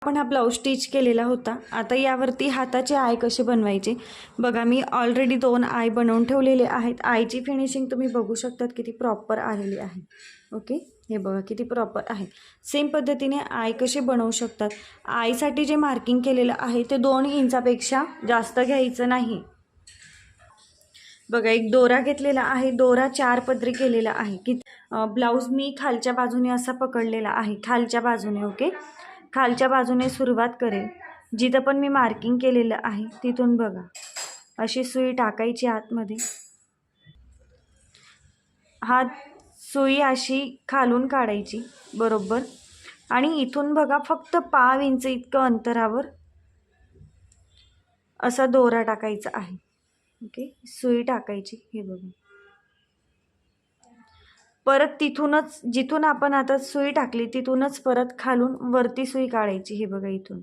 आपण हा blouse stitch केलेला होता। आता यावरती हाताचे आय कसे बनवायचे बघा, मी ऑलरेडी 2 आय बनवून ठेवलेले आहेत। आयची फिनिशिंग तुम्ही बघू शकतात किती प्रॉपर आलेली आहे। ओके, हे बघा किती प्रॉपर आहे। सेम पद्धतीने आय कसे बनवू शकतात। आयसाठी जे मार्किंग केलेलं आहे ते 2 इंचापेक्षा जास्त घ्यायचं नाही। बघा, एक दोरा घेतलेला आहे, दोरा 4 पदरी केलेला आहे की ब्लाऊज मी खालच्या बाजूने असा पकडलेला आहे, खालच्या बाजूने। ओके, खालच्या बाजूने सुरुवात करेल, जिथं पण मी मार्किंग केलेलं आहे तिथून बघा अशी सुई टाकायची आतमध्ये। हा सुई अशी खालून काढायची बरोबर, आणि इथून बघा फक्त 5 इंच इतकं अंतरावर असा दोरा टाकायचा आहे। ओके, सुई टाकायची, हे बघा। परत तिथूनच जिथून आपण आता सुई टाकली तिथूनच परत खालून वरती सुई काढायची, हे बघा इथून।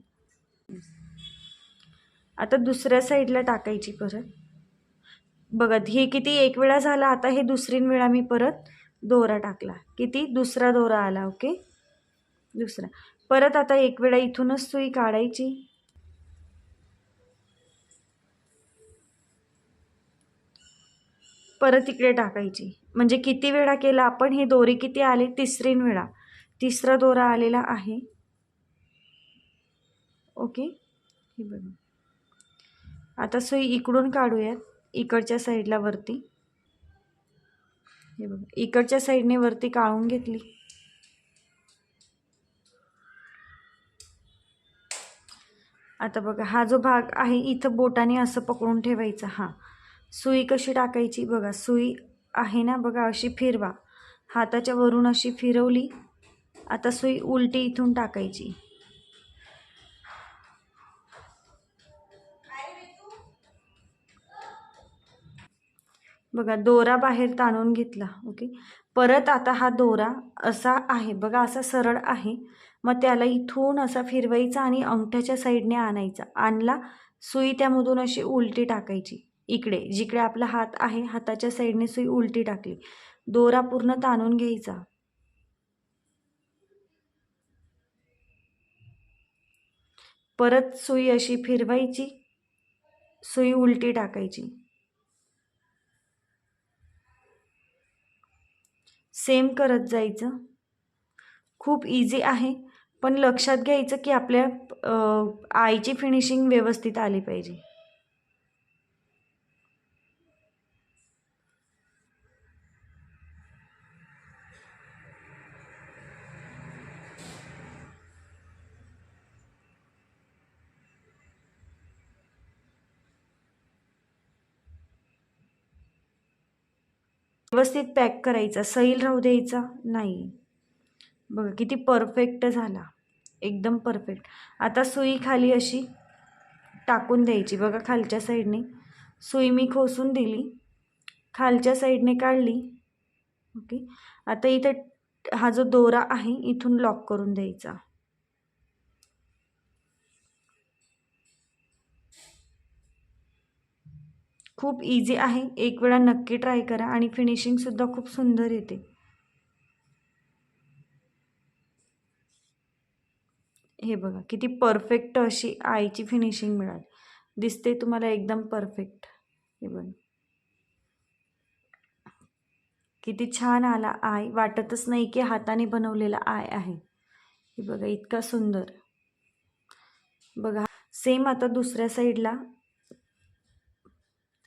आता दुसऱ्या साईडला टाकायची परत। बघा हे किती एक वेळा झाला, आता हे दुसरी वेळा मी परत दोरा टाकला, किती दुसरा दोरा आला। ओके, दुसरा परत आता एक वेळा इथूनच सुई काढायची, परत इकडे टाकायची। म्हणजे किती वेळा केला आपण, ही दोरी किती आली, तिसरी वेळा, तिसरा दोरा आलेला आहे। ओके, हे बघा। आता सुई इकडून काढूयात, इकडच्या साईडला वरती, हे बघा इकडच्या साईडने वरती काढून घेतली। आता बघा हा जो भाग आहे इथं बोटाने असं पकडून ठेवायचा। हा सुई कशी टाकायची बघा, सुई आहे ना बघा, अशी फिरवा, हाताच्या वरून अशी फिरवली। आता सुई उलटी इथून टाकायची। बघा दोरा बाहेर ताणून घेतला। ओके, परत आता हा दोरा असा आहे बघा, असा सरळ आहे, मग त्याला इथून असा फिरवायचा आणि अंगठ्याच्या साईडने आणायचा। आणला, सुई त्यामधून अशी उलटी टाकायची इकडे, जिकडे आपला हात आहे हाताच्या साईडने सुई उलटी टाकली, दोरा पूर्ण ताणून घ्यायचा। परत सुई अशी फिरवायची, सुई उलटी टाकायची। सेम करत जायचं, खूप इझी आहे, पण लक्षात घ्यायचं की आपल्या आईची फिनिशिंग व्यवस्थित आली पाहिजे। व्यवस्थित पॅक करायचा, सैल राहू द्यायचा नाही। बघा किती परफेक्ट झाला, एकदम परफेक्ट। आता सुई खाली अशी टाकून द्यायची बघा, खालच्या साईडने सुई मी खोसून दिली, खालच्या साईडने काढली। ओके, आता इथे हा जो दोरा आहे इथून लॉक करून द्यायचा। खूप इझी आहे, एक वेळा नक्की ट्राय करा आणि फिनिशिंग सुद्धा खूप सुंदर येते। हे बघा किती परफेक्ट अशी आईची फिनिशिंग मिळाली, दिसते तुम्हाला एकदम परफेक्ट। हे बघा किती छान आला आय, वाटतच नाही की हाताने बनवलेला आय आहे। हे बघा इतका सुंदर। बघा सेम आता दुसऱ्या साईडला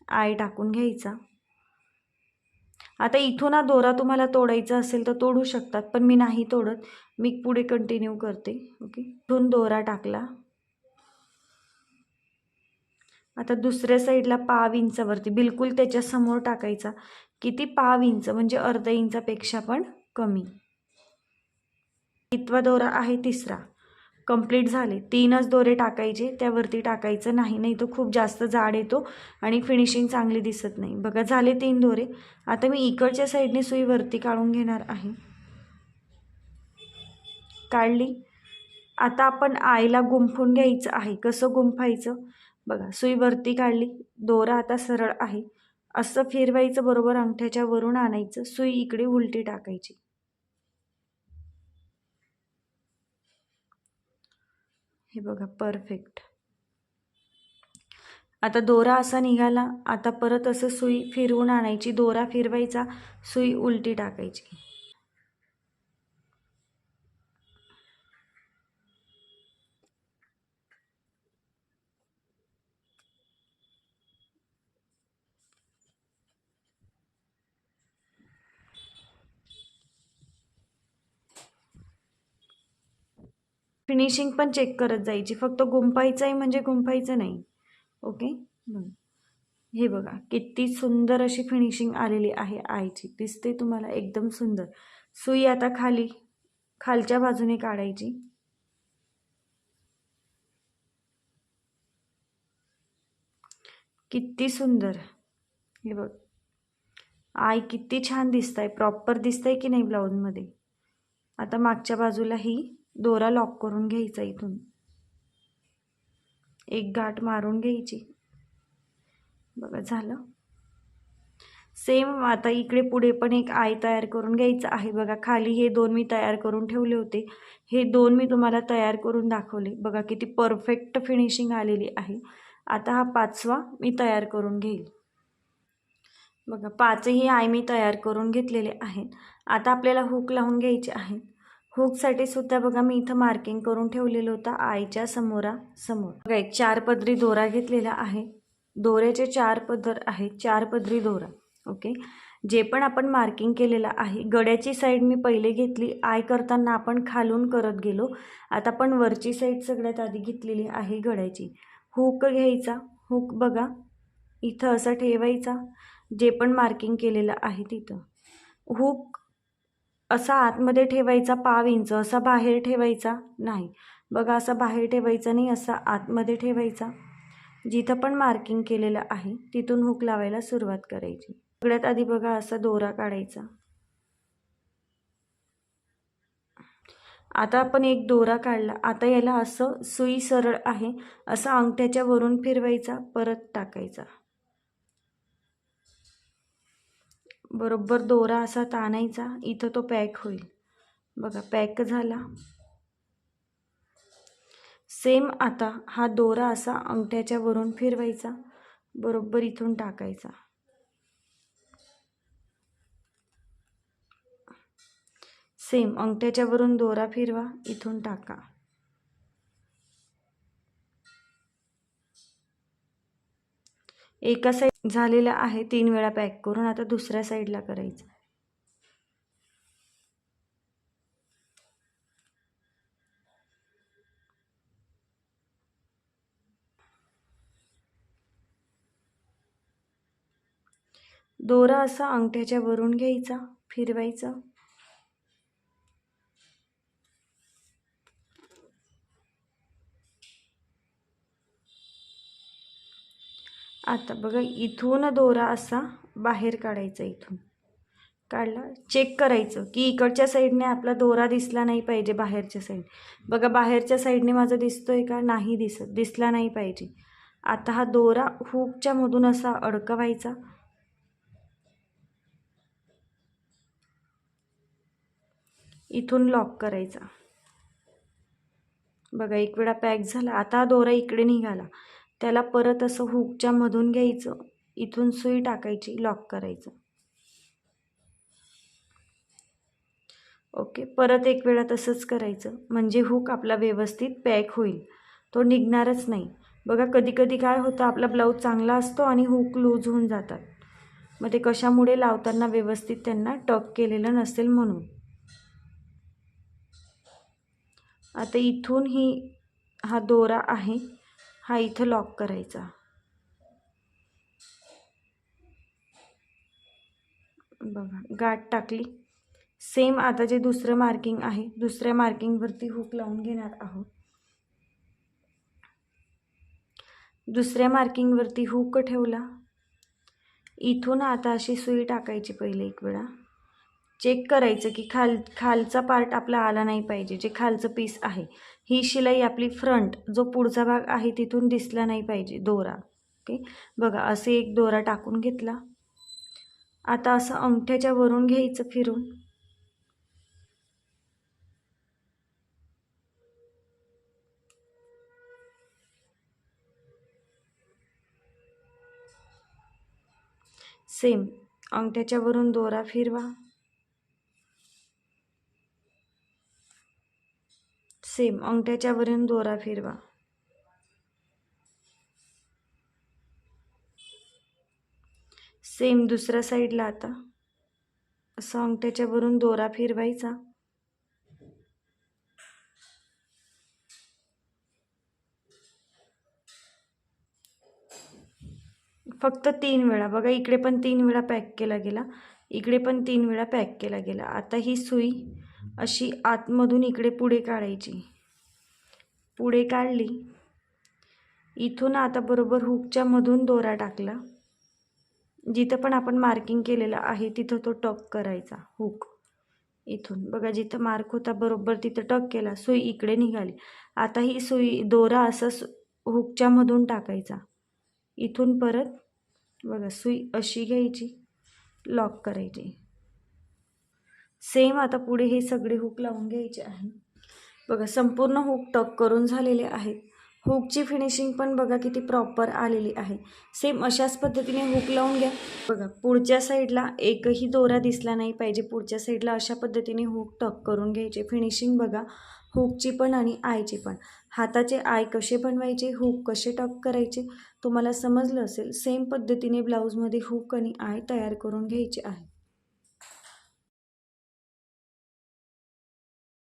आय टाकून घ्यायचा। आता इथून हा दोरा तुम्हाला तोडायचा असेल तर तोडू शकतात, पण मी नाही तोडत, मी पुढे कंटिन्यू करते। ओके, इथून दोरा टाकला, आता दुसऱ्या साईडला 5 इंचावरती बिलकुल त्याच्या समोर टाकायचा, किती 5 इंच म्हणजे अर्धा इंचापेक्षा पण कमी। कितवा दोरा आहे, तिसरा कंप्लीट झाले। 3च दोरे टाकायचे, त्यावरती टाकायचं नाही, नाही तो खूप जास्त जाड येतो आणि फिनिशिंग चांगली दिसत नाही। बघा झाले 3 दोरे। आता मी इकडच्या साईडने सुई वरती काढून घेणार आहे, काढली। आता आपण आईला गुंफून घ्यायचं आहे, कसं गुंफायचं बघा, सुई वरती काढली, दोरा आता सरळ आहे, असं फिरवायचं बरोबर, अंगठ्याच्या वरून आणायचं, सुई इकडे उलटी टाकायची। हे बघा परफेक्ट. आता दोरा असा निघाला. आता परत असं सुई फिरवून आणायची, दोरा फिरवायचा, सुई उलटी टाकायची. फिनिशिंग पण चेक करत जायची, फक्त गुंफायचं आहे म्हणजे गुंफायचं नाही. ओके. हे बघा किती सुंदर अशी फिनिशिंग आलेली आहे आईची, दिसते तुम्हाला एकदम सुंदर. सुई आता खालच्या बाजूने काढायची. किती सुंदर. हे बघ आई किती छान दिसतंय, प्रॉपर दिसतंय की नाही ब्लाऊजमध्ये. आता मागच्या बाजूला ही दोरा लॉक करून घ्यायचा, इथून एक गाठ मारून घ्यायची. बघा झालं. सेम आता इकडे पुढे पण एक आई तयार करून घ्यायचं आहे. बघा खाली हे 2 मी तयार करून ठेवले होते, हे 2 मी तुम्हाला तयार करून दाखवले. बघा किती परफेक्ट फिनिशिंग आलेली आहे. आता हा 5वा मी तयार करून घेईल. बघा 5ही आई मी तयार करून घेतलेले आहेत. आता आपल्याला हुक लावून घ्यायचे आहेत. हुकसाठी सुद्धा बघा मी इथं मार्किंग करून ठेवलेलं होतं आईच्या समोर. बघा एक 4 पदरी दोरा घेतलेला आहे. दोऱ्याचे 4 पदर आहेत, 4 पदरी दोरा. ओके. जे पण आपण मार्किंग केलेलं आहे, गड्याची साईड मी पहिले घेतली, आय करताना आपण खालून करत गेलो. आता आपण वरची साईड सगळ्यात आधी घेतलेली आहे गड्याची. हुक घ्यायचा, हुक बघा इथं असा ठेवायचा, जे पण मार्किंग केलेलं आहे तिथं. हुक असा आतमध्ये ठेवायचा 1/2 इंच, असा बाहेर ठेवायचा नाही. बघा असा बाहेर ठेवायचा नाही, असा आतमध्ये ठेवायचा. जिथं पण मार्किंग केलेलं आहे तिथून हुक लावायला सुरुवात करायची. सगळ्यात आधी बघा असा दोरा काढायचा. आता आपण एक दोरा काढला. आता याला असं सुई सरळ आहे असं अंगठ्याच्या वरून फिरवायचा, परत टाकायचा. बरोबर दोरा असा ताणायचा, इथं तो पॅक होईल. बघा पॅक झाला. सेम आता हा दोरा असा अंगठ्याच्या वरून फिरवायचा, बरोबर इथून टाकायचा. सेम अंगठ्याच्या वरून दोरा फिरवा, इथून टाका. एका साईड झालेला आहे 3 वेळा पॅक करून. आता दुसऱ्या साईडला करायचं. दोरा असा अंगठ्याच्या वरून घ्यायचा, फिरवायचा. आता बघा इथून दोरा असा बाहेर काढायचा, इथून काढला. चेक करायचं की इकडच्या साईडने आपला दोरा दिसला नाही पाहिजे, बाहेरच्या साईड. बघा बाहेरच्या साईडने माझा दिसतोय का, नाही दिसत, दिसला नाही पाहिजे. आता हा दोरा हुकच्या मधून असा अडकवायचा. इथून लॉक करायचा. बघा एक वेळा पॅक झाला. आता हा दोरा इकडे निघाला, त्याला परत असं हुकच्या मधून घ्यायचं, इथून सुई टाकायची, लॉक करायचं. ओके. परत एक वेळा तसंच करायचं, म्हणजे हुक आपला व्यवस्थित पॅक होईल, तो निघणारच नाही. बघा कधी कधी काय होतं, आपला ब्लाऊज चांगला असतो आणि हुक लूज होऊन जातात. मग ते कशामुळे, लावताना व्यवस्थित त्यांना टक केलेलं नसेल म्हणून. आता इथून हा दोरा आहे, हा इथं लॉक करायचा. बघा गाठ टाकली. सेम आता जे दुसरं मार्किंग आहे, दुसऱ्या मार्किंगवरती हुक लावून घेणार आहोत. दुसऱ्या मार्किंगवरती हुक ठेवला. इथून आता अशी सुई टाकायची पहिले एक वेळा. चेक करायचं की खालचा पार्ट आपला आला नाही पाहिजे, जे खालचं पीस आहे. ही शिलाई आपली फ्रंट, जो पुढचा भाग आहे तिथून दिसला नाही पाहिजे दोरा. ओके. बघा असे एक दोरा टाकून घेतला. आता असं अंगठ्याच्या वरून घ्यायचं फिरून. सेम अंगठ्याच्या वरून दोरा फिरवा, सेम अंगठ्याच्या वरून दोरा फिरवा, सेम दुसऱ्या साईडला आता असं अंगठ्याच्या वरून दोरा फिरवायचा, फक्त 3 वेळा. बघा इकडे पण 3 वेळा पॅक केला गेला, इकडे पण 3 वेळा पॅक केला गेला. आता ही सुई अशी आतमधून इकडे पुढे काढायची, पुढे काढली, इथून आता बरोबर हुकच्या मधून दोरा टाकला, जिथं पण आपण मार्किंग केलेलं आहे तिथं तो टक करायचा. हुक इथून बघा जिथं मार्क होता बरोबर तिथं टक केला, सुई इकडे निघाली. आता ही सुई दोरा असं हुकच्या मधून टाकायचा, इथून परत बघा सुई अशी घ्यायची, लॉक करायची. सेम आता पुढे हे सगळे हुक लावून घ्यायचे आहे. बघा संपूर्ण हुक टक करून झालेले आहेत. हुकची फिनिशिंग पण बघा किती प्रॉपर आलेली आहे. सेम अशाच पद्धतीने हुक लावून घ्या. बघा पुढच्या साईडला एकही दोरा दिसला नाही पाहिजे, पुढच्या साईडला अशा पद्धतीने हुक टक करून घ्यायचे. फिनिशिंग बघा हुकची पण आणि आयची पण. हाताचे आय कसे बनवायचे, हुक कसे टक करायचे तुम्हाला समजलं असेल. सेम पद्धतीने ब्लाऊजमध्ये हुक आणि आय तयार करून घ्यायचे आहे.